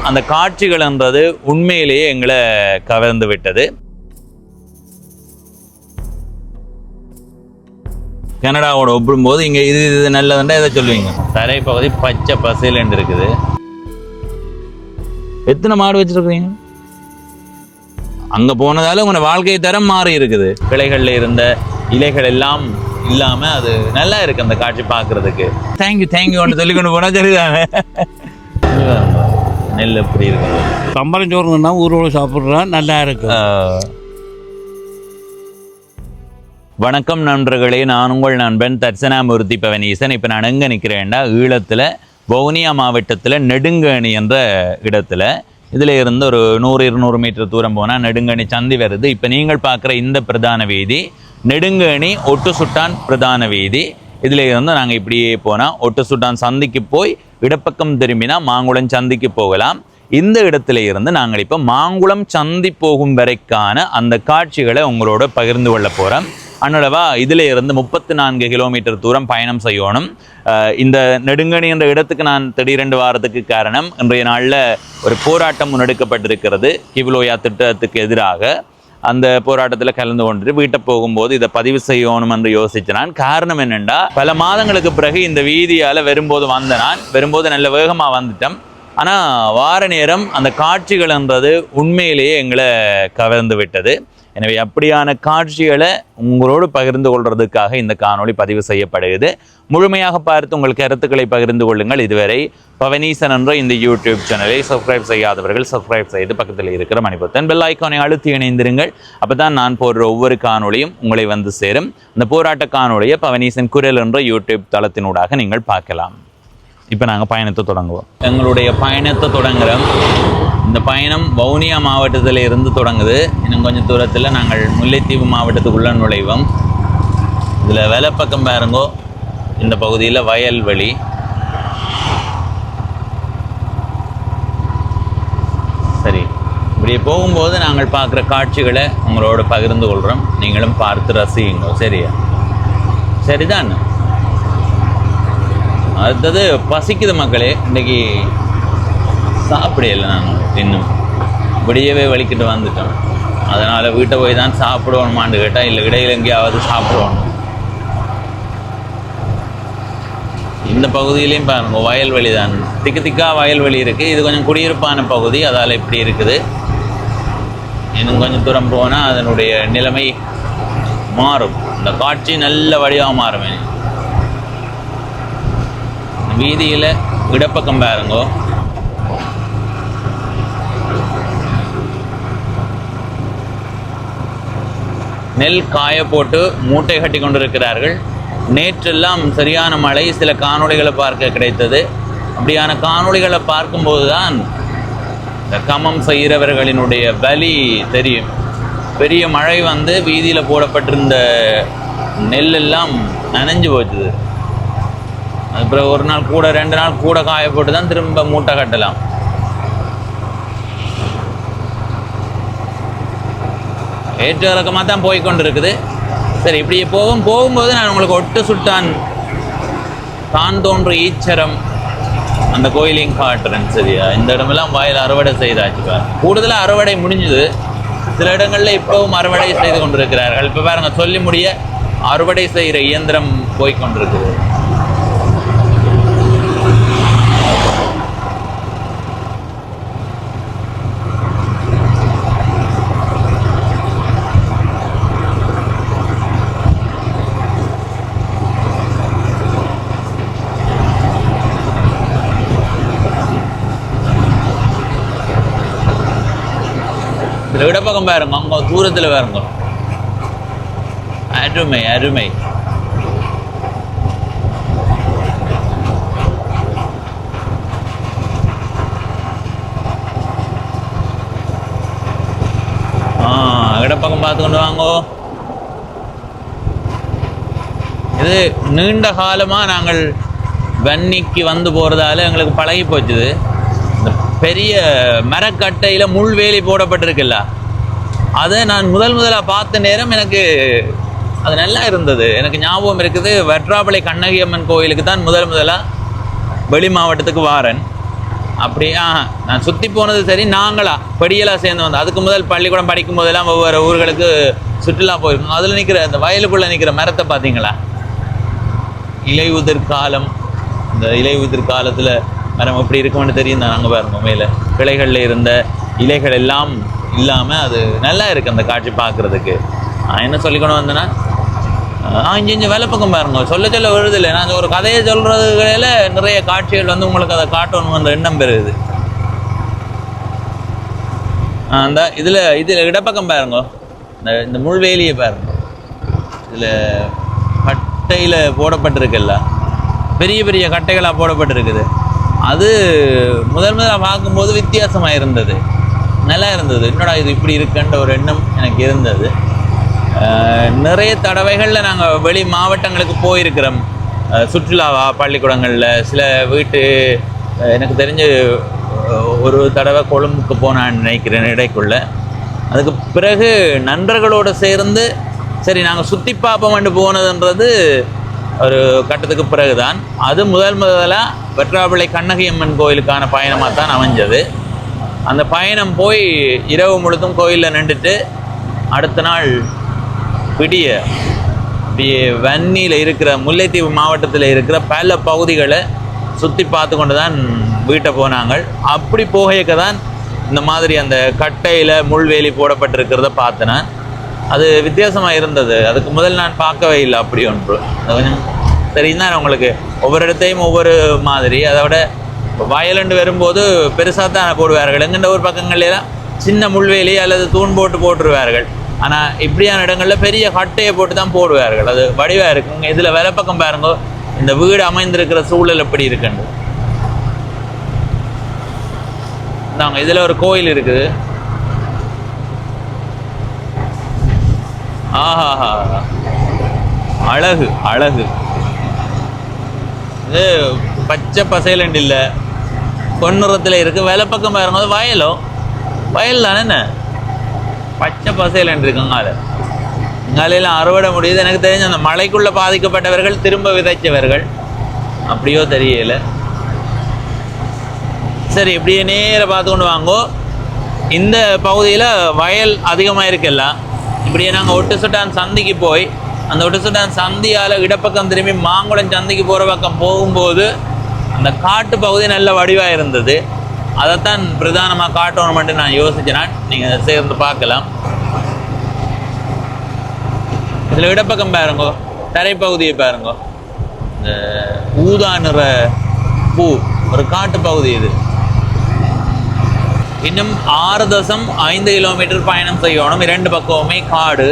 அந்த காட்சிகள்ன்றது உண்மையிலேயே எங்களை கவர்ந்து விட்டது. கனடாவோட ஒப்பிடும்போது இங்கே இது நல்லதுண்டா எதை சொல்லுவீங்க? தரைப்பகுதி பச்சை பசையில் இருக்குது. எத்தனை மாடு வச்சிருக்கீங்க? அங்கே போனதால உங்களோட வாழ்க்கை தரம் மாறி இருக்குது. கிளைகளில் இருந்த இலைகள் எல்லாம் இல்லாம அது நல்லா இருக்கு அந்த காட்சி பார்க்கறதுக்கு. தேங்க்யூ சொல்லி கொண்டு போனா சரிதானே. நெல் எப்படி இருக்கு? கம்பளம் சோறுன்னா ஊரோடு சாப்பிட்றா நல்லா இருக்கு. வணக்கம் நண்பர்களே, நான் உங்கள் நண்பன் தர்சனாமூர்த்தி பவனீசன். இப்போ நான் எங்கே நிற்கிறேன்டா, ஈழத்தில் வவுனியா மாவட்டத்தில் நெடுங்கணி என்ற இடத்துல. இதில் இருந்து ஒரு 100-200 மீட்டர் தூரம் போனால் நெடுங்கணி சந்தி வருது. இப்போ நீங்கள் பார்க்குற இந்த பிரதான வீதி நெடுங்கணி ஒட்டு சுட்டான் பிரதான வீதி. இதில் இருந்து நாங்கள் இப்படியே போனால் ஒட்டு சுட்டான் சந்திக்கு போய் இடப்பக்கம் திரும்பினா மாங்குளம் சந்திக்கு போகலாம். இந்த இடத்துல இருந்து நாங்கள் இப்போ மாங்குளம் சந்தி போகும் வரைக்கான அந்த காட்சிகளை உங்களோட பகிர்ந்து கொள்ள போகிறோம். அன்னளவா இதில் இருந்து 34 கிலோமீட்டர் தூரம் பயணம் செய்யணும். இந்த நெடுங்கணி என்ற இடத்துக்கு நான் திடீரென்று வாரத்துக்கு காரணம், இன்றைய நாளில் ஒரு போராட்டம் முன்னெடுக்கப்பட்டிருக்கிறது கிவிலோயா திட்டத்துக்கு எதிராக. அந்த போராட்டத்தில் கலந்து கொண்டு வீட்டை போகும்போது இதை பதிவு செய்யணும் என்று யோசிச்சேன். காரணம் என்னென்னா, பல மாதங்களுக்கு பிறகு இந்த வீதியால் வரும்போது நல்ல வேகமாக வந்துட்டோம். ஆனால் வார நேரம் அந்த காட்சிகள்ன்றது உண்மையிலேயே எங்களை கவர்ந்து விட்டது. எனவே அப்படியான காட்சிகளை உங்களோடு பகிர்ந்து கொள்வதற்காக இந்த காணொளி பதிவு செய்யப்படுகிறது. முழுமையாக பார்த்து உங்கள் கருத்துக்களை பகிர்ந்து கொள்ளுங்கள். இதுவரை பவனீசன் என்ற இந்த யூடியூப் சேனலை சப்ஸ்கிரைப் செய்யாதவர்கள் சப்ஸ்கிரைப் செய்து பக்கத்தில் இருக்கிற மணிபத்தன் பெல் ஐக்கானை அழுத்தி இணைந்திருங்கள். அப்போ தான் நான் போடுற ஒவ்வொரு காணொளியும் உங்களை வந்து சேரும். இந்த போராட்ட காணொளியை பவனீசன் குரல் என்ற யூடியூப் தளத்தினூடாக நீங்கள் பார்க்கலாம். இப்போ நாங்கள் பயணத்தை தொடங்குவோம். எங்களுடைய பயணத்தை தொடங்குகிறோம். இந்த பயணம் வவுனியா மாவட்டத்தில் இருந்து தொடங்குது. இன்னும் கொஞ்சம் தூரத்தில் நாங்கள் முல்லைத்தீவு மாவட்டத்துக்குள்ளே நுழைவோம். இதில் வெலப்பக்கம் பாருங்கோ, இந்த பகுதியில் வயல்வெளி. சரி, இப்படி போகும்போது நாங்கள் பார்க்குற காட்சிகளை உங்களோட பகிர்ந்து கொள்கிறோம். நீங்களும் பார்த்து ரசிங்க. சரியா? சரிதான். அடுத்தது பசிக்குது மக்களே. இன்றைக்கி சாப்பிடல, நாங்கள் இன்னும் விடியவே வலிக்கிட்டு வந்துட்டோம். அதனால் வீட்டை போய் தான் சாப்பிடுவோமான்னு கேட்டால், இல்லை இடையில் எங்கேயாவது சாப்பிடுவோம். இந்த பகுதியிலையும் பாருங்கள் வயல்வெளி தான், திக்காக வயல்வெளி இருக்குது. இது கொஞ்சம் குடியிருப்பான பகுதி, அதால் இப்படி இருக்குது. இன்னும் கொஞ்சம் தூரம் போனால் அதனுடைய நிலைமை மாறும். இந்த காட்சி நல்ல வடிவாக மாறுமே. வீதியில் இடப்பக்கம் பாருங்கோ, நெல் காய போட்டு மூட்டை கட்டி கொண்டிருக்கிறார்கள். நேற்றெல்லாம் சரியான மழை. சில காணொளிகளை பார்க்க கிடைத்தது. அப்படியான காணொளிகளை பார்க்கும்போது தான் இந்த கமம் செய்கிறவர்களினுடைய வலி தெரியும். பெரிய மழை வந்து வீதியில் போடப்பட்டிருந்த நெல்லெல்லாம் நனைஞ்சு போச்சுது. அப்புறம் ஒரு நாள் கூட 2 நாள் கூட காய போட்டு தான் திரும்ப மூட்டை கட்டலாம். ஏற்ற இறக்கமாக தான் போய்கொண்டு இருக்குது. சரி, இப்படி போகும்போது நான் உங்களுக்கு ஒட்டு சுட்டான் தான் தோன்று ஈச்சரம் அந்த கோயிலையும் காட்டுறேன். சரியா? இந்த இடமெல்லாம் வயல் அறுவடை செய்தாச்சுப்பா. கூடுதலாக அறுவடை முடிஞ்சுது. சில இடங்களில் இப்போவும் அறுவடை செய்து கொண்டிருக்கிறார்கள். இப்போ பாருங்க, சொல்லி முடிய அறுவடை செய்கிற இயந்திரம் போய்கொண்டிருக்குது. இடப்பக்கம் பாருங்க, அங்கே தூரத்தில் பாருங்க. அருமை அருமை. இடப்பக்கம் பார்த்து கொண்டு வாங்கோ. இது நீண்ட காலமாக நாங்கள் வன்னிக்கு வந்து போகிறதால எங்களுக்கு பழகி போச்சுது. இந்த பெரிய மரக்கட்டையில் முள்வேலி போடப்பட்டிருக்குல்ல, அதை நான் முதலாக பார்த்த நேரம் எனக்கு அது நல்லா இருந்தது. எனக்கு ஞாபகம் இருக்குது, வெற்றாப்பளை கண்ணகி அம்மன் கோயிலுக்கு தான் முதலாக வெளி மாவட்டத்துக்கு வாரன். அப்படி நான் சுற்றி போனது சரி, நாங்களா படியெல்லாம் சேர்ந்து வந்தோம். அதுக்கு முதல் பள்ளிக்கூடம் படிக்கும் போதெல்லாம் ஒவ்வொரு ஊர்களுக்கு சுற்றுலா போயிருக்கோம். அதில் நிற்கிற அந்த வயலுக்குள்ளே நிற்கிற மரத்தை பார்த்தீங்களா? இலையுதிர் காலம். இந்த இலையுதிர் காலத்தில் மரம் எப்படி இருக்கும்னு தெரியும் தான். நாங்கள் பாருங்க மேலே கிளைகளில் இருந்த இலைகள் எல்லாம் இல்லாமல் அது நல்லா இருக்குது அந்த காட்சி பார்க்குறதுக்கு. என்ன சொல்லிக்கணும் வந்தேன்னா, இங்கே வேலை பக்கம் பாருங்க, சொல்ல சொல்ல வருது இல்லை. நான் ஒரு கதையை சொல்கிறதுல நிறைய காட்சிகள் வந்து உங்களுக்கு அதை காட்டணுன்ற எண்ணம் பெறுது. அந்த இதில் இடப்பக்கம் பாருங்க, இந்த முள்வேலியை பாருங்க. இதில் கட்டையில் போடப்பட்டிருக்குல்ல, பெரிய பெரிய கட்டைகளாக போடப்பட்டிருக்குது. அது முதலாக பார்க்கும்போது வித்தியாசமாக இருந்தது, நல்லா இருந்தது. என்னடா இது இப்படி இருக்குன்ற ஒரு எண்ணம் எனக்கு இருந்தது. நிறைய தடவைகளில் நாங்கள் வெளி மாவட்டங்களுக்கு போயிருக்கிறோம் சுற்றுலாவா பள்ளிக்கூடங்களில். சில வீட்டு எனக்கு தெரிஞ்சு ஒரு தடவை கொழும்புக்கு போனான்னு நினைக்கிறேன் இடைக்குள்ள. அதுக்கு பிறகு நண்பர்களோடு சேர்ந்து சரி நாங்கள் சுற்றி பார்ப்போம்னு போனதுன்றது ஒரு கட்டத்துக்கு பிறகு தான். அது முதலாக வெற்றாப்பிள்ளை கண்ணகி அம்மன் கோயிலுக்கான பயணமாக தான் அமைஞ்சது. அந்த பயணம் போய் இரவு முழுதும் கோயிலில் நின்றுட்டு அடுத்த நாள் விடிய வன்னியில் இருக்கிற முல்லைத்தீவு மாவட்டத்தில் இருக்கிற பல பகுதிகளை சுற்றி பார்த்து கொண்டு தான் வீட்டை போனாங்க. அப்படி போகையக்க தான் இந்த மாதிரி அந்த கட்டையில் முள்வேலி போடப்பட்டிருக்கிறத பார்த்தேன். அது வித்தியாசமாக இருந்தது. அதுக்கு முதல் நான் பார்க்கவே இல்லை அப்படி ஒன்று. அது கொஞ்சம் சரிதான். உங்களுக்கு ஒவ்வொரு இடத்தையும் ஒவ்வொரு மாதிரி. அதை விட வயலண்டு வரும்போது பெருசாக தான் போடுவார்கள். எங்கெண்ட ஒரு பக்கங்கள்லாம் சின்ன முள்வேலி அல்லது தூண் போட்டுருவார்கள். ஆனால் இப்படியான இடங்களில் பெரிய கட்டையை போட்டு தான் போடுவார்கள். அது வடிவாக இருக்குங்க. இதில் வேலை பக்கம் பாருங்க, இந்த வீடு அமைந்திருக்கிற சூழல் எப்படி இருக்குன்னு. நாங்கள் இதில் ஒரு கோயில் இருக்குது. ஆஹாஹா, அழகு அழகு. இது பச்சை பசைலண்டு இல்லை, பொன்னிறத்தில் இருக்குது. வேலை பக்கம் பாருங்க, அது வயல் தானே, என்ன பச்சை பசைலண்டு இருக்குங்க. இங்காலையெல்லாம் அறுவடை முடியுது. எனக்கு தெரிஞ்ச அந்த மழைக்குள்ளே பாதிக்கப்பட்டவர்கள் திரும்ப விதைச்சவர்கள் அப்படியோ தெரியல. சரி, இப்படியே நேர பார்த்து கொண்டு வாங்கோ. இந்த பகுதியில் வயல் அதிகமாக இருக்குல்ல. இப்படியே நாங்கள் ஒட்டுசுட்டான் சந்திக்கு போய் அந்த ஒட்டுசுட்டான் சந்தியால் இடப்பக்கம் திரும்பி மாங்குளம் சந்திக்கு போகிற பக்கம் போகும்போது அந்த காட்டு பகுதி நல்ல வடிவாக இருந்தது. அதைத்தான் பிரதானமாக காட்டணும் மட்டும் நான் யோசிச்சேன். நீங்கள் சேர்ந்து பார்க்கலாம். இதில் இடப்பக்கம் பாருங்கோ, தரைப்பகுதியை பாருங்கோ. இந்த ஊதா நிற பூ, ஒரு காட்டு பகுதி இது. இன்னும் 6.5 கிலோமீட்டர் பயணம் செய்யணும். 2 பக்கமுமே காடு.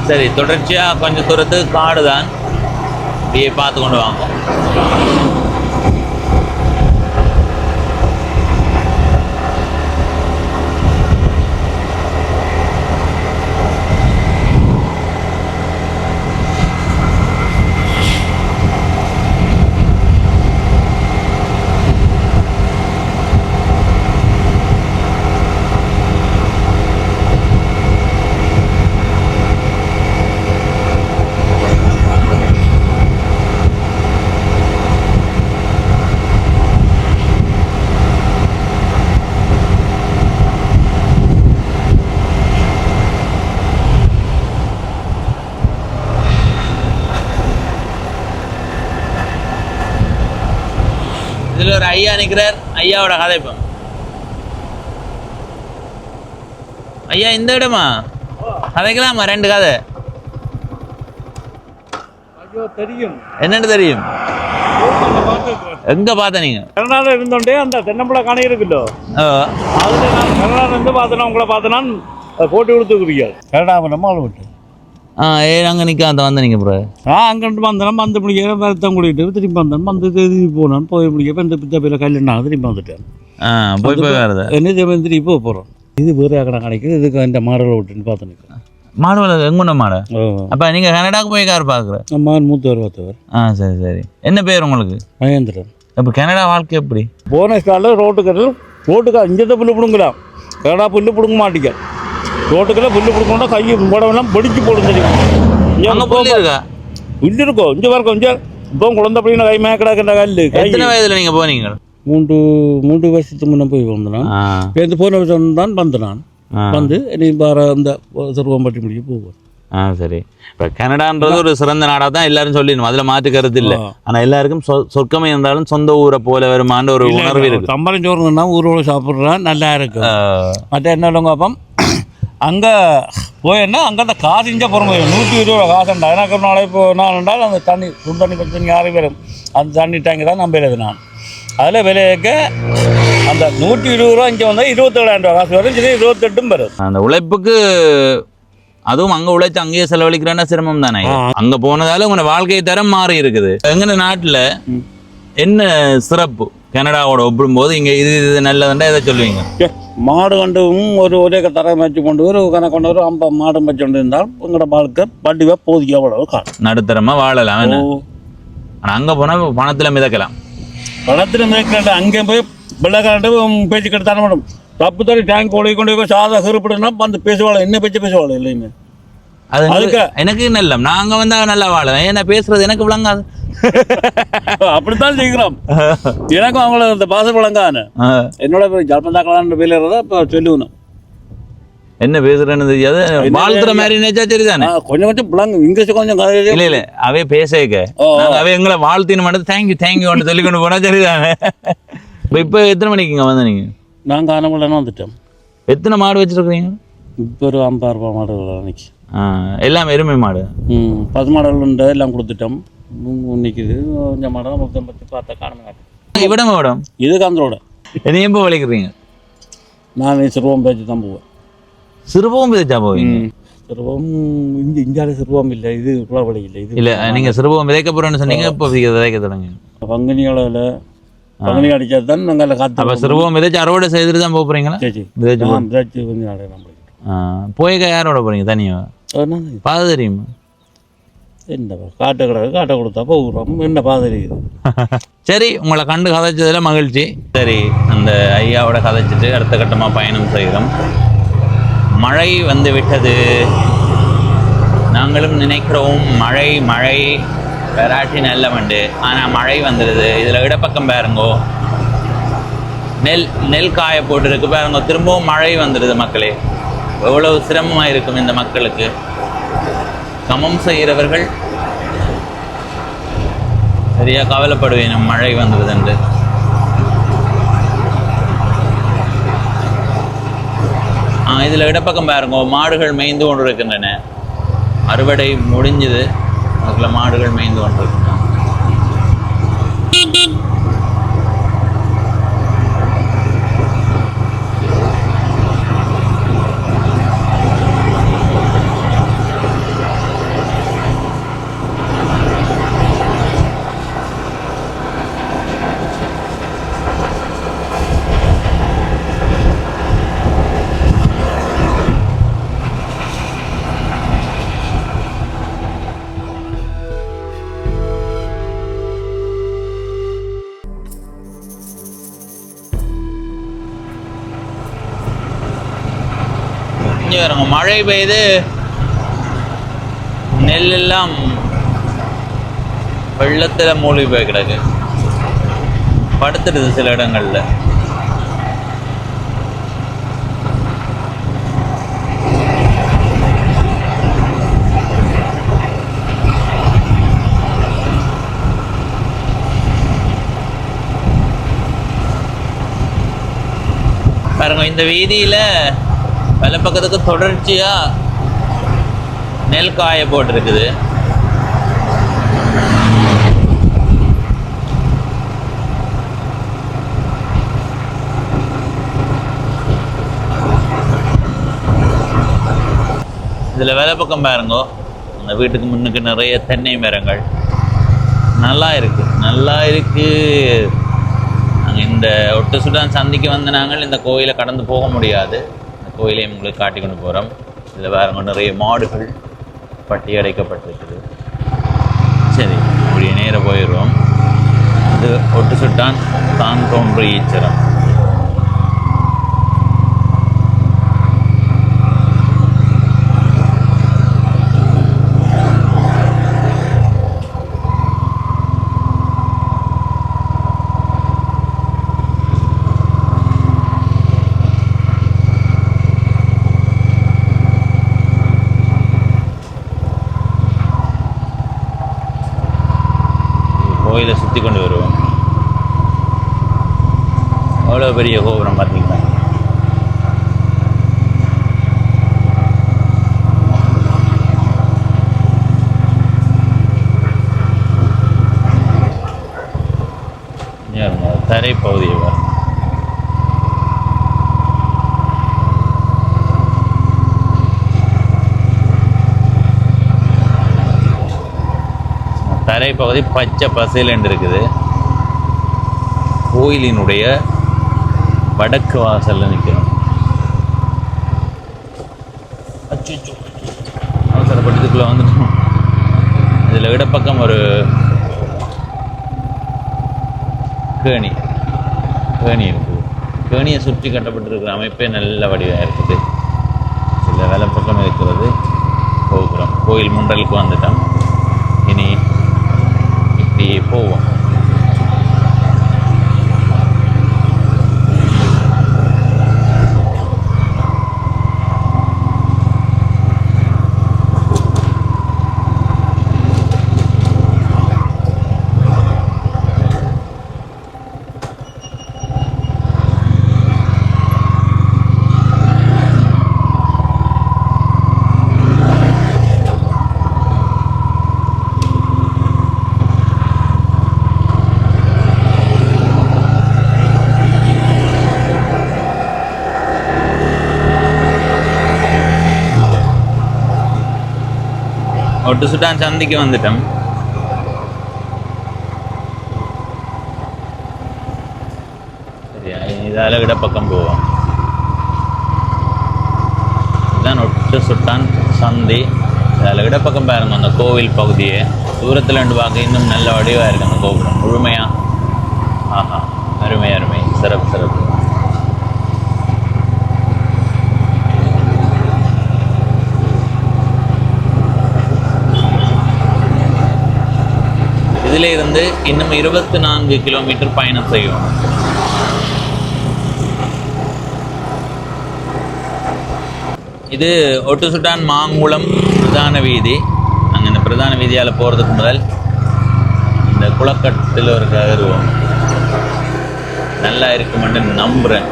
சரி, தொடர்ச்சியாக கொஞ்சம் தூரத்துக்கு காடு தான். இப்படியே பார்த்து கொண்டு வாங்க. இதில் ஒரு ஐயா நிற்கிறார். ஐயாவோட கதைப்போம். ஐயா, இந்த இடமா கதைக்கலாமா? 2 கதை. தெரியும். என்னன்னு தெரியும்? எங்க பார்த்த நீங்க? கனடாவில் இருந்தோண்டே அந்த தென்னம்பழ காணி இருக்குல்லோ, அதுல நான் கனடாவில் இருந்து பார்த்தேன்னா உங்களை பார்த்தேன்னா போட்டு கொடுத்துக்கிறீங்க. கனடாவில் நம்ம ஆள் விட்டு அங்கே நிற்காத வந்து நீங்கள் ப்ரோ. அங்கிட்டு வந்தேன், வந்து முடிக்க வருத்தம் கூட்டிகிட்டு திரும்பி வந்தேன். வந்து திரும்பி போனான். போய் முடிக்க இந்த பித்த பேரில் கல்யாணம் திரும்பி வந்துட்டேன். போய் வருது என்ன திரும்பி போக போகிறோம். இது வேறு கடை கிடைக்குது. இதுக்கு அந்த மாடலை விட்டுன்னு பார்த்து நிற்கிறேன். மாடு எங்குண்ட மாடை. அப்போ நீங்கள் கனடாவுக்கு போய் கார் பார்க்குறேன். மான் மூத்தவர் பார்த்தவர். சரி சரி. என்ன பேர் உங்களுக்கு? மகேந்திரன். இப்போ கனடா வாழ்க்கை எப்படி? போன ஸ்டாலில் ரோட்டுக்கு இங்கே தான் புல்லு பிடுங்கலாம். கனடா புல்லு பிடுங்க மாட்டேங்க. ரோட்டுக்குள்ள புல்லு கொடுக்கணும்னா கையை உடம்பெல்லாம் வெடிச்சு போடும் தெரியும். அங்கே புள்ளி இருக்கா? புல்லு இருக்கோ இங்கே வரைக்கும் இங்கே இப்போ குழந்தை அப்படின்னா கை மேக்கடாக்கின்ற கல். எத்தனை வயதில் நீங்கள் போனீங்க? 3 வருஷத்துக்கு முன்னே போய் வந்தேன். இந்த போன வருஷம் தான் வந்தேன். வந்து நீ பார அந்த சிறுவம்பட்டி முடிய போவேன். சரி. இப்போ கனடான்றது ஒரு சிறந்த நாடாக தான் எல்லாரும் சொல்லிடணும், அதில் மாற்று கருத்து இல்லை. ஆனால் எல்லாருக்கும் சொர்க்கமே இருந்தாலும் சொந்த ஊரை போல வருமானு ஒரு உணர்வு இருக்கு. சம்பளம் சோறுன்னா ஊரோட சாப்பிட்றான் நல்லா இருக்கு. மற்ற என்ன இல்லைங்க அப்போ அங்கே போயின்னா அங்கே அந்த காசு இங்கே போகிற 120 ரூபா காசுண்டா. எனக்கு ஒரு நாளை இப்போ நான் என்றால் அந்த தண்ணி சுடு தண்ணி பிரச்சனை 6 பேரும் அந்த தண்ணி டேங்கு தான் நம்புறது நான். அதில் விலையக்க அந்த 120 ரூபா இங்கே வந்தால் 27,000 ரூபா காசு வரும். 28 வரும். அந்த உழைப்புக்கு அதுவும் அங்கே உழைச்சி அங்கேயே செலவழிக்கிறேன்னா சிரமம் தானே. அங்கே போனதால உங்களோட வாழ்க்கை தரம் மாறி இருக்குது. எங்கள் நாட்டில் என்ன சிறப்பு கனடாவோட ஒப்பிடும்போது இங்கே இது நல்லதுண்டா எதை சொல்லுவீங்க? மாடு கண்டும் ஒரே தரை வச்சு கொண்டு ஒரு கணக்கு கொண்டு 50 மாடு வச்சு கொண்டு இருந்தால் உங்களோட வாழ்க்கை வண்டிவா போதிக்க அவ்வளவு காணும். நடுத்தரமாக வாழலாம். ஆனால் அங்கே போனால் பணத்தில் மிதக்கலாம். பணத்தில் மிதக்கலாம். அங்கே போய் வெள்ளக்காரண்டு பேச்சு கெடுத்தான மேடம் தப்பு தண்ணி டேங்க் கொண்டு கொண்டு சாதா கருப்பிடுனா வந்து பேசுவாள். என்ன பேச்சு பேசுவாள் இல்லைங்க. அதுக்கு எனக்கு நல்ல நாங்கள் வந்து நல்லா வாழலாம். ஏன்னா பேசுறது எனக்கு விளங்காது. அப்படித்தான் செய்கிறோம். எனக்கும் அவங்கள இந்த பாச விளங்கான என்னோட ஜல்மந்தாக்கலான்னு பேசுறதா இப்போ சொல்லுவேன். என்ன பேசுறேன்னு தெரியாது. வாழ்த்துற மாதிரி நினைச்சா சரிதானே. கொஞ்சம் கொஞ்சம் பிள்ளைங்க இங்கிலீஷ் கொஞ்சம் இல்லை இல்லை அவே பேசக்க அவே எங்களை வாழ்த்தின்னு மட்டும் தேங்க்யூ ஒன்று சொல்லி கொண்டு போனா சரிதானே. இப்போ எத்தனை மணிக்கு இங்கே வந்து நீங்கள்? நாங்கள் ஆனவங்கள வந்துட்டோம். எத்தனை மாடு வச்சுருக்கீங்க? இப்போ ஒரு 50 மாடுகள் அன்னைக்கு. எல்லாம் எருமை மாடு. 10 மாடுகள் உண்டு. எல்லாம் கொடுத்துட்டோம். நிற்கிது கொஞ்சம் மாடலாம் மொத்தம் பற்றி பார்த்தா காண இவிடம் இவிடம் இது கந்தரோட. என்ன எப்போ வளைக்கிறீங்க? நான் சிறுவம் பேச்சு தான் போவேன். சிறுவம் பேச்சா போவீங்க? சிறுவம் இந்தியாவில் சிறுவம் இல்லை. இது குளவழி இல்லை. இது இல்லை நீங்கள் சிறுவம் விதைக்க போகிறேன்னு சொன்னீங்க. இப்போ விதைக்க தொடங்க பங்குனி அளவில் பங்குனி அடிச்சது தான் நாங்கள் காத்து. அப்போ சிறுவம் விதைச்சு அறுவடை செய்துட்டு தான் போக போகிறீங்களா? விதைச்சு கொஞ்சம் நடையலாம். போய்க்க யாரோட போகிறீங்க? தனியாக பாதை தெரியுமா? என்ன காட்டை கிடக்கு காட்டை கொடுத்தா போகிறோம். என்ன பாதை இருக்குது. சரி, உங்களை கண்டு கதைச்சதுல மகிழ்ச்சி. சரி, அந்த ஐயாவோட கதைச்சிட்டு அடுத்த கட்டமாக பயணம் செய்கிறோம். மழை வந்து விட்டது. நாங்களும் நினைக்கிறோம் மழை வெராட்டி நல்ல மண்டு. ஆனால் மழை வந்துடுது. இதில் இடப்பக்கம் பாருங்கோ, நெல் காய போட்டுருக்கு பாருங்க. திரும்பவும் மழை வந்துடுது. மக்களே எவ்வளவு சிரமமாக இருக்கும் இந்த மக்களுக்கு. சமம் செய்கிறவர்கள் சரியாக கவலைப்படுவேன் மழை வந்துடுதுண்டு. இதில் இடப்பக்கம் பாருங்க, மாடுகள் மேய்ந்து கொண்டு இருக்கின்றன. அறுவடை முடிஞ்சது. அதில் மாடுகள் மேய்ந்து கொண்டு இருக்கின்றன. வருங்க மழை பெய்து நெல்லெல்லாம் வெள்ளத்தில் மூழ்கி போய் கிடக்கு. படுத்துடுது சில இடங்கள்ல. பாருங்க, இந்த வீதியில பல பக்கத்துக்கு தொடர்ச்சியாக நெல் காய போட்டிருக்குது. இதில் வேலை பக்கம் பாருங்கோ, அந்த வீட்டுக்கு முன்னுக்கு நிறைய தென்னை மரங்கள். நல்லா இருக்கு. நாங்கள் இந்த ஒட்டு சுடான் சந்திக்கு வந்து நாங்கள் இந்த கோயிலை கடந்து போக முடியாது. கோயிலையும் உங்களுக்கு காட்டி கொண்டு போகிறோம். இதில் வேறு நிறைய மாடுகள் பட்டி அடைக்கப்பட்டிருக்குது. சரி, இப்படி நேராக போயிடுவோம். இது ஒட்டு சுட்டான் தான் தோன்று ஈச்சரம். கோயிலை சுற்றி கொண்டு வருவோம். அவ்வளோ பெரிய கோபுரம் பார்த்தீங்களா. தரை பகுதியை வரும். தரை பகுதி பச்சை பசேல் இருக்குது. கோயிலினுடைய வடக்கு வாசல்ல நிற்கிறோம். அவசரப்பட்டதுக்குள்ள வந்துட்டோம். இதில் இடப்பக்கம் ஒரு கேணி இருக்குது. கேணியை சுற்றி கட்டப்பட்டிருக்கிற அமைப்பே நல்ல வடிவாக இருக்குது. சில வேலை பக்கம் இருக்கிறது கோபுரம். கோயில் முன்றலுக்கு வந்துட்டோம். இனி இப்படியே போவோம். ஒட்டு சுட்டான் சந்திக்கு வந்துட்டோம். சரியா, இதால் இடப்பக்கம் போவோம். இதுதான் ஒட்டு சுட்டான் சந்தி. இதில் இடப்பக்கம் பாருங்க அந்த கோவில் பகுதியை. தூரத்தில் ரெண்டு பார்க்க இன்னும் நல்ல வடிவாக இருக்குது அந்த கோபுரம் முழுமையாக. ஆஹா, அருமை அருமை, சிறப்பு சிறப்பு. இதில் இருந்து இன்னும் 24 கிலோமீட்டர் பயணம் செய்யும். இது ஒட்டு சுட்டான் மாங்குளம் பிரதான வீதி. நாங்கள் இந்த பிரதான வீதியால் போகிறதுக்கு முதல் இந்த குளக்கட்டில் ஒரு கருவோம். நல்லா இருக்குமென்று நம்புகிறேன்.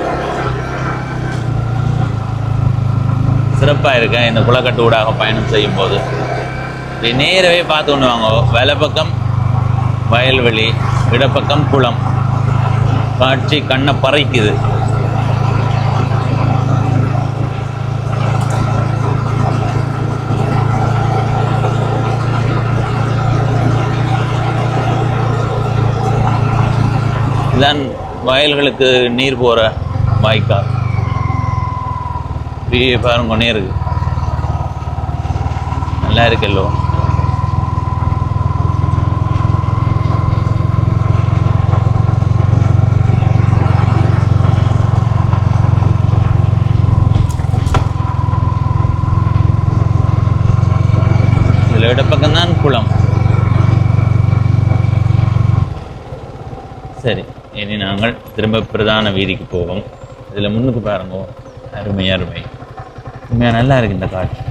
சிறப்பாக இருக்கேன் இந்த குளக்கட்டு ஊடாக பயணம் செய்யும்போது. நேரவே பார்த்து கொண்டு வாங்க. வலை பக்கம் வயல்வெளி, இடப்பக்கம் குளம். காட்சி கண்ணை பறைக்குது. இதுதான் வயல்களுக்கு நீர் போகிற வாய்க்கால். பாருங்க நேருக்கு நல்லா இருக்குல்லோ. இடப்பக்கம் தான் குளம். சரி, இனி நாங்கள் திரும்ப பிரதான வீதிக்கு போவோம். இதில் முன்னுக்கு பாருங்க, அருமை அருமை, உண்மையாக நல்லா இருக்குது இந்த காட்சி.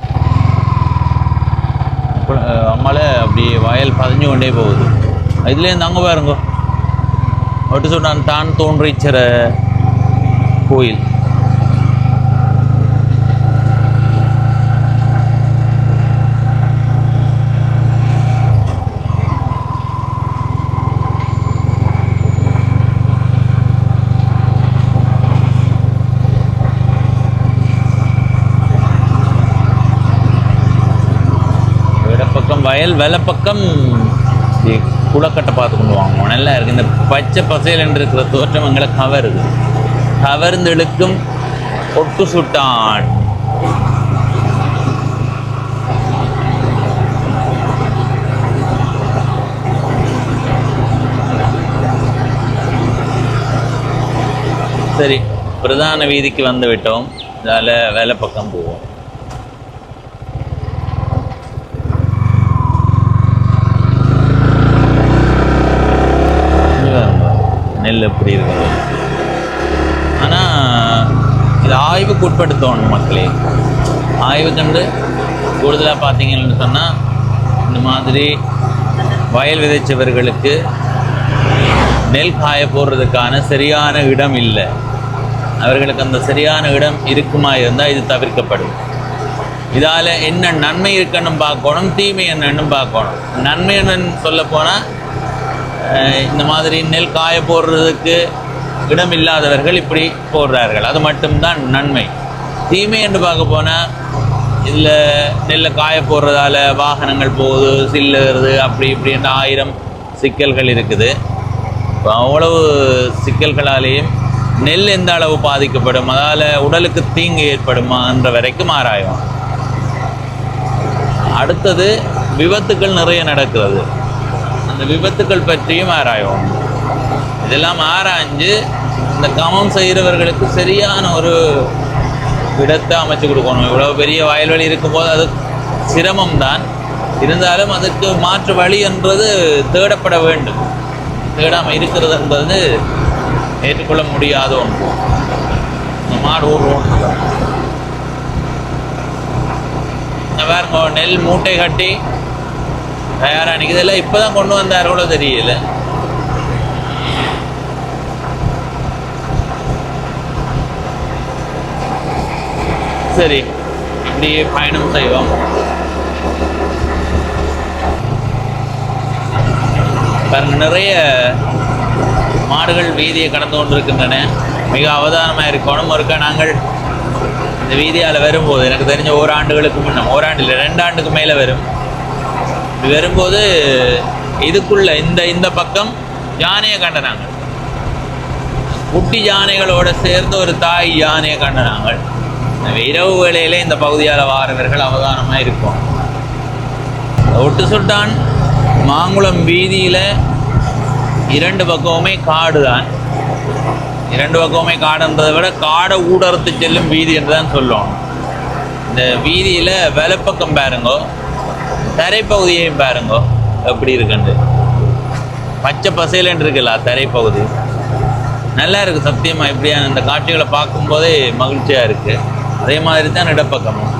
அம்மால அப்படியே வயல் பதிஞ்சு கொண்டே போகுது. இதுலேருந்து அங்கே பாருங்க, ஒட்டு சுட்டான் தான் தோன்றிச்சிற கோயில். வயல் வெலை பக்கம் குளக்கட்டை பார்த்து கொண்டு வாங்குவோம். நல்லா இருக்குது. இந்த பச்சை பசையில் என்று இருக்கிற தோற்றம் எங்களை கவருது. கவர்ந்து இழுக்கும் ஒட்டு சுட்டான். சரி, பிரதான வீதிக்கு வந்து விட்டோம். இதால் வேலை பக்கம் போவோம். நெல் எப்படி இருக்குது. ஆனால் இது ஆய்வுக்கு உட்படுத்தணும் மக்களே. ஆய்வு கண்டு கூடுதலாக பார்த்தீங்கன்னு சொன்னால் இந்த மாதிரி வயல் விதைச்சவர்களுக்கு நெல் காய போடுறதுக்கான சரியான இடம் இல்லை. அவர்களுக்கு அந்த சரியான இடம் இருக்குமா இருந்தால் இது தவிர்க்கப்படும். இதால் என்ன நன்மை இருக்குன்னு பார்க்கணும், தீமை என்னன்னு பார்க்கணும். நன்மை என்னன்னு சொல்லப்போனால் இந்த மாதிரி நெல் காய போடுறதுக்கு இடம் இல்லாதவர்கள் இப்படி போடுறார்கள், அது மட்டும்தான் நன்மை. தீமை என்று பார்க்க போனால் இதில் நெல்லை காய போடுறதால வாகனங்கள் போகுது, சில்லுறது, அப்படி இப்படின்ற 1000 சிக்கல்கள் இருக்குது. இப்போ அவ்வளவு சிக்கல்களாலேயும் நெல் எந்த அளவு பாதிக்கப்படும், அதால் உடலுக்கு தீங்கு ஏற்படுமான்ற வரைக்கும் ஆராயும். அடுத்தது விபத்துக்கள் நிறைய நடக்கிறது, அந்த விபத்துக்கள் பற்றியும் ஆராயும். இதெல்லாம் ஆராய்ஞ்சு இந்த கமம் செய்கிறவர்களுக்கு சரியான ஒரு இடத்தை அமைச்சு கொடுக்கணும். இவ்வளோ பெரிய வயல்வெளி இருக்கும்போது அது சிரமம்தான், இருந்தாலும் அதுக்கு மாற்று வழி என்றது தேடப்பட வேண்டும். தேடாமல் இருக்கிறது என்பது ஏற்றுக்கொள்ள முடியாத ஒன்று. இந்த மாடு ஊர்வோம் பாருங்க, நெல் மூட்டை கட்டி தயாராக நிற்குதெல்லாம் இப்போ தான் கொண்டு வந்தார்களோ தெரியல. சரி, இப்படி பயணம் செய்வோம். பாருங்க, நிறைய மாடுகள் வீதியை கடந்து கொண்டிருக்கின்றன. மிக அவதானமாக இருக்கணும். ஒருக்கா நாங்கள் இந்த வீதியால் வரும்போது, எனக்கு தெரிஞ்ச ஓராண்டுகளுக்கு முன்ன, ஓராண்டில் 2 ஆண்டுக்கு மேலே வரும், வரும்போது இதுக்குள்ள இந்த பக்கம் யானையை கண்ட நாங்கள், குட்டி யானைகளோட சேர்ந்து ஒரு தாய் யானையை கண்ட நாங்கள். இரவு வேளையில் இந்த பகுதியால் வாரவர்கள் அவதானமாக இருக்கும். ஒட்டு சுட்டான் மாங்குளம் வீதியில் 2 பக்கமுமே காடு தான். 2 பக்கமுமே காடுன்றதை விட காடை ஊடறுத்து செல்லும் வீதி என்று தான் சொல்லுவோம். இந்த வீதியில் வலப்பக்கம் பாருங்கோ, தரைப்பகுதியையும் பாருங்கோ எப்படி இருக்குண்டு. பச்சை பசையிலன்னு இருக்குல்ல தரைப்பகுதி, நல்லா இருக்குது சத்தியமாக. இப்படியான இந்த காட்சிகளை பார்க்கும்போதே மகிழ்ச்சியாக இருக்குது. அதே மாதிரி தான் இடப்பக்கமும்.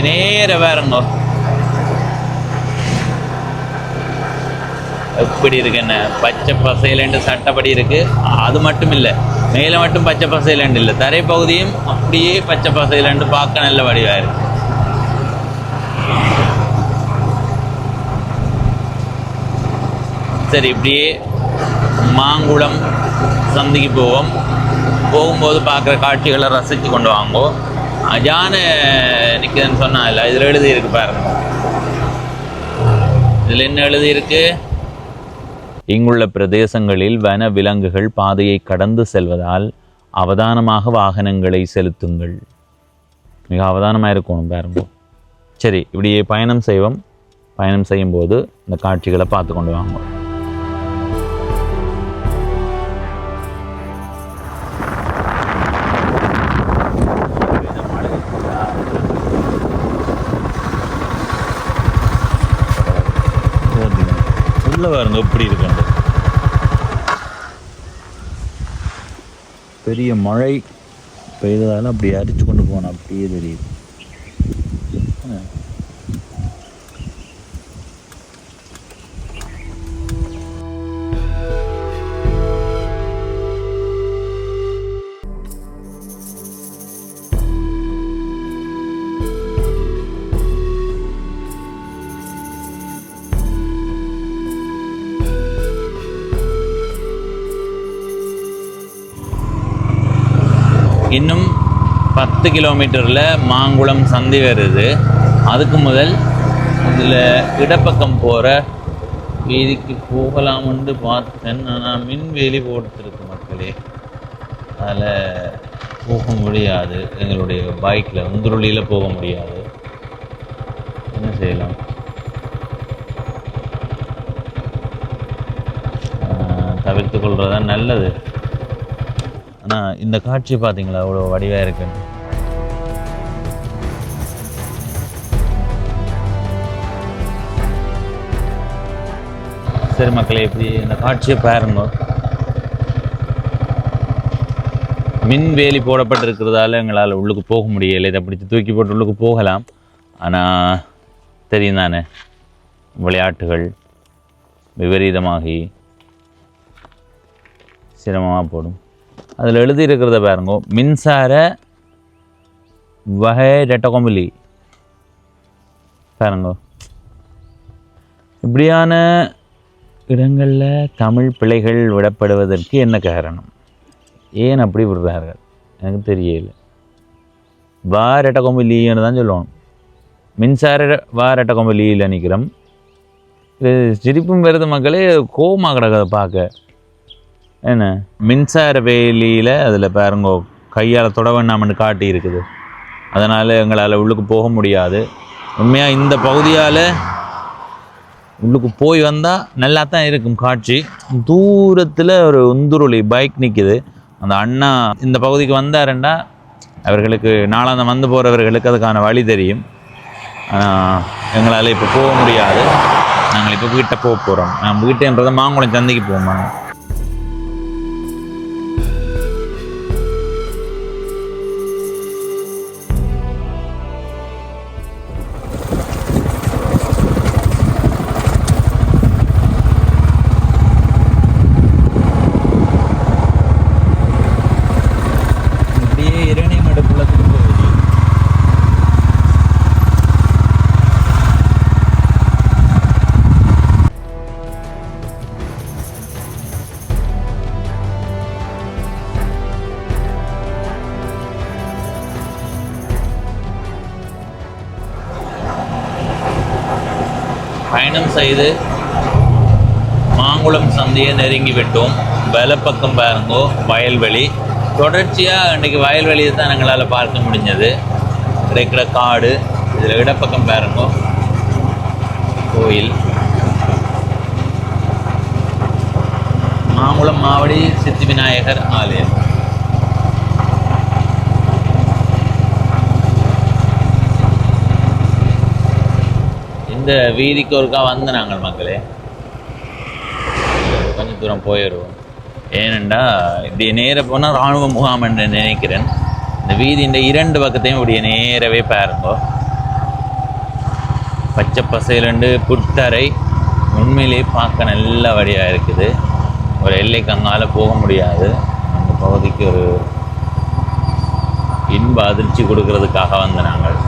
நேர வேறங்கோ எப்படி இருக்கு, என்ன பச்சை பசையிலண்டு சட்டப்படி இருக்கு. அது மட்டும் இல்லை, மேலே மட்டும் பச்சை பசையிலண்டு இல்லை, தரைப்பகுதியும் அப்படியே பச்சை பசையிலண்டு பார்க்க நல்ல வடிவாக இருக்கு. சரி, இப்படியே மாங்குளம் சந்திக்கு போவோம். போகும்போது பார்க்குற காட்சிகளை ரசித்து கொண்டு வாங்கோ. யானை நிற்குதுன்னு சொன்னால இதில் எழுதியிருக்கு பாருங்க. இதில் என்ன எழுதியிருக்கு? இங்குள்ள பிரதேசங்களில் வன விலங்குகள் பாதையை கடந்து செல்வதால் அவதானமாக வாகனங்களை செலுத்துங்கள். மிக அவதானமாக இருக்கணும் பாருங்க. சரி, இப்படியே பயணம் செய்வோம். பயணம் செய்யும்போது இந்த காட்சிகளை பார்த்து கொண்டு வாங்க. பாருங்க எப்படி இருக்கு. பெரிய மழை பெய்ததால அப்படி அரிச்சு கொண்டு போன அப்படியே தெரியுது. இன்னும் 10 கிலோமீட்டரில் மாங்குளம் சந்தி வருது. அதுக்கு முதல் இதில் இடப்பக்கம் போகிற வீதிக்கு போகலாம்னு பார்த்தேன். ஆனால் மின்வேலி போட்டுருக்கு மக்களே, அதில் போக முடியாது. எங்களுடைய பைக்கில் உந்துருளியில் போக முடியாது. என்ன செய்யலாம்? தவிர்த்து கொள்வது தான் நல்லது. ஆனால் இந்த காட்சி பார்த்தீங்களா அவ்வளோ வடிவாக இருக்குன்னு. சரி மக்களே, இப்படி இந்த காட்சியை பாருங்க. மின் வேலி போடப்பட்டிருக்கிறதால எங்களால் உள்ளுக்கு போக முடியலை. இதை பிடிச்சி தூக்கி போட்டு உள்ளுக்கு போகலாம். ஆனால் தெரியும் தானே, விளையாட்டுகள் விபரீதமாகி சிரமமாக போடும். அதில் எழுதியிருக்கிறத பாருங்க, மின்சார வகை ரெட்டகொம்பலி பாருங்க. இப்படியான இடங்களில் தமிழ் பிழைகள் விடப்படுவதற்கு என்ன காரணம்? ஏன் அப்படி விடுறார்கள் எனக்கு தெரியல. வா ரெட்டகொம்பலின்னு தான் சொல்லணும். மின்சார வா ரெட்டகொம்பலியில் நிற்கிறோம். இது சிரிப்பும் வருது மக்களே, கோபமாக கிடக்குது பார்க்க. என்ன மின்சார வேலியில் அதில் பாருங்க கையால் தொட வேண்டாம்னு காட்டி இருக்குது. அதனால் எங்களால் உள்ளுக்கு போக முடியாது. உண்மையாக இந்த பகுதியால் உள்ளுக்கு போய் வந்தால் நல்லா தான் இருக்கும் காட்சி. தூரத்தில் ஒரு உந்துருளி பைக் நிற்குது. அந்த அண்ணா இந்த பகுதிக்கு வந்தாருண்டா அவர்களுக்கு நாளாந்த வந்து போகிறவர்களுக்கு அதுக்கான வழி தெரியும். ஆனால் எங்களால் இப்போ போக முடியாது. நாங்கள் இப்போ வீட்டை போக போகிறோம். நான் வீட்டுன்றதை மாங்குளம் சந்தைக்கு போவோம். பயணம் செய்து மாங்குளம் சந்தையை நெருங்கி விட்டோம். வலப்பக்கம் பாருங்கோ வயல்வெளி. தொடர்ச்சியாக இன்றைக்கி வயல்வெளியை தான் எங்களால் பார்க்க முடிஞ்சது. கிடைக்கிற காடு. இதில் இடப்பக்கம் பாருங்கோ கோயில். மாங்குளம் மாவடி சித்தி விநாயகர் ஆலயம். இந்த வீதிக்கு ஒருக்கா வந்து நாங்கள் மக்களே கொஞ்சம் தூரம் போயிடுவோம். ஏனெண்டா இப்படி நேர போனால் இராணுவ முகாம் என்று நினைக்கிறேன். இந்த வீதியின் இரண்டு பக்கத்தையும் இப்படியே நேரவே பாருங்கோ. பச்சை பசையிலண்டு புட்டரை உண்மையிலே பார்க்க நல்ல வழியாக இருக்குது. ஒரு எல்லைக்கு அங்கால போக முடியாது. அந்த பகுதிக்கு ஒரு இன்ப அதிர்ச்சி கொடுக்கறதுக்காக வந்து நாங்கள்.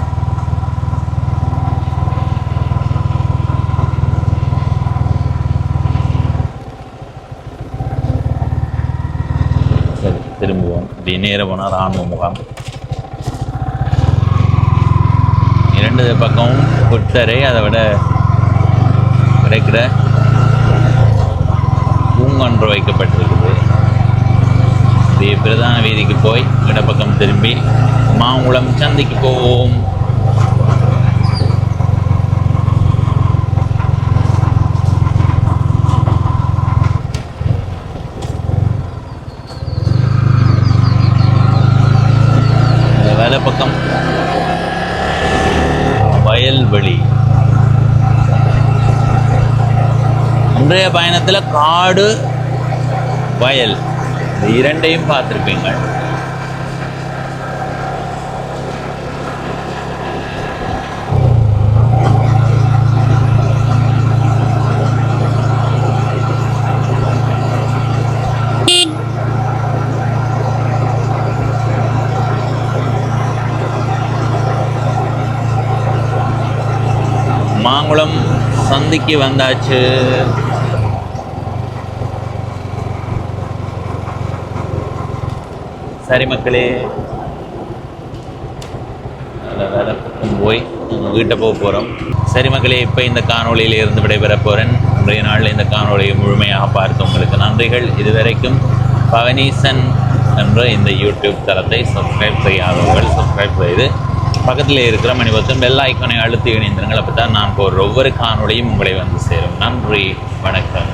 திரும்புவோம். இப்படி நேர போனால் இராணுவ முகாம். இரண்டு பக்கமும் புத்தரை, அதை விட கிடைக்கிற பூங்கொன்று வைக்கப்பட்டிருக்குது. இது பிரதான வீதிக்கு போய் இடப்பக்கம் திரும்பி மாங்குளம் சந்தைக்கு போவோம். பக்கம் வயல்வெளி. இன்றைய பயணத்தில் காடு வயல் இந்த இரண்டையும் பார்த்துருப்பீங்க. மாங்குளம் சந்தைக்கு வந்தாச்சு. சரி மக்களே, வேலை போய் நம்ம வீட்டை போக போகிறோம். சரி மக்களே, இப்போ இந்த காணொளியில் இருந்து விடைபெற போகிறேன். இன்றைய நாளில் இந்த காணொளியை முழுமையாக பார்த்து உங்களுக்கு நன்றிகள். இதுவரைக்கும் பவனீசன் என்ற இந்த யூடியூப் தளத்தை சப்ஸ்கிரைப் செய்யாதவர்கள் சப்ஸ்கிரைப் செய்து பக்கத்தில் இருக்கிற மணி பக்கம் பெல் ஐக்கானை அழுத்தி இணைந்திருங்கள். அப்போ தான் நான் போடுற ஒவ்வொரு காணொளியும் உங்களை வந்து சேரும். நன்றி, வணக்கம்.